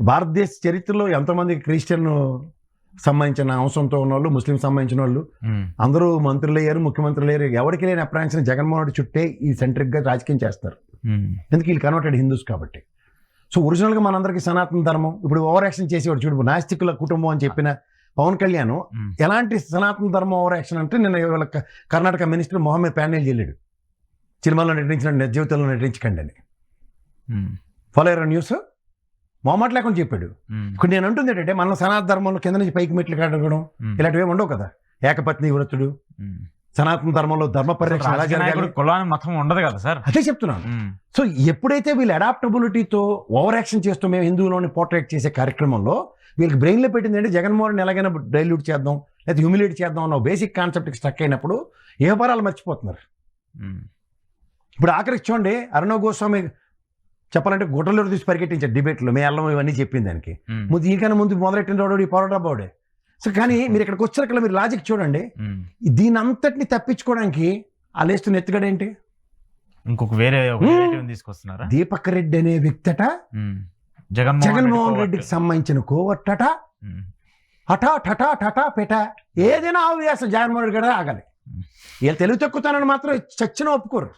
భారతదేశ చరిత్రలో ఎంతోమంది క్రిస్టియన్ సంబంధించిన అంశంతో ఉన్న వాళ్ళు, ముస్లిం సంబంధించిన వాళ్ళు అందరూ మంత్రులు అయ్యారు, ముఖ్యమంత్రులు అయ్యారు. ఎవరికి లేని అప్రాంశం జగన్మోహన్ రెడ్డి చుట్టే ఈ సెంట్రిక్గా రాజకీయం చేస్తారు. ఎందుకు వీళ్ళు కన్వర్టెడ్ హిందూస్ కాబట్టి. సో ఒరిజినల్గా మనందరికీ సనాతన ధర్మం ఇప్పుడు ఓవర్ యాక్షన్ చేసేవాడు చూడు, నాస్తికుల కుటుంబం అని చెప్పిన పవన్ కళ్యాణ్ ఎలాంటి సనాతన ధర్మం ఓవర్ యాక్షన్ అంటే నిన్న ఇవాళ కర్ణాటక మినిస్టర్ మొహమ్మద్ ప్యానెల్ చేయలేడు, సినిమాలో నటించిన నిజ జీవితంలో నటించకండి అని. ఫాలో అయ్యారు న్యూస్, మొహమాట లేకుండా చెప్పాడు. ఇప్పుడు నేను అంటుంది ఏంటంటే మన సనాతన ధర్మంలో కింద నుంచి పైకి మెట్లు కడగడం ఇలాంటివి ఏమి ఉండవు కదా. ఏకపత్ని వ్రతుడు, సనాతన ధర్మంలో ధర్మ పరిరక్షణ ఎలా జరగాలి, కులాన్ని మతం ఉండదు కదా సార్. అదే చెప్తున్నాను. సో ఎప్పుడైతే వీళ్ళు అడాప్టబిలిటీతో ఓవర్ యాక్షన్ చేస్తూ మేము హిందువులోని పోర్ట్రేట్ చేసే కార్యక్రమంలో వీళ్ళకి బ్రెయిన్లో పెట్టింది అంటే జగన్మోహన్ ఎలాగైనా డైల్యూట్ చేద్దాం లేదా హ్యూమిలేట్ చేద్దాం అన్న బేసిక్ కాన్సెప్ట్కి స్ట్రక్ అయినప్పుడు ఏ పరాలు మర్చిపోతున్నారు. ఇప్పుడు ఆఖరికి చూడండి, అర్ణవ్ గోస్వామి చెప్పాలంటే గుట్టలు తీసి పరిగెట్టించారు డిబేట్లో, మీ అల్లం ఇవన్నీ చెప్పింది దానికి ముందు. ఈకైనా ముందు మొదలెట్టిన వాడు ఈ పోరాట బావుడే. సో కానీ మీరు ఇక్కడికి వచ్చాక మీరు లాజిక్ చూడండి, దీని అంతటిని తప్పించుకోవడానికి ఆ లేస్తున్న ఎత్తుగడేంటి, ఇంకొక వేరే తీసుకొస్తున్నారా. దీపక్ రెడ్డి అనే వ్యక్తట జగన్మోహన్ రెడ్డికి సంబంధించిన కోవట్టట, హఠా ఠటా ఠటా పెట ఏదైనా ఆవేశం జగన్మోహన్ రెడ్డి కూడా ఆగాలి. వీళ్ళు తెలుగు తక్కుతానని మాత్రం చచ్చిన ఒప్పుకోరు.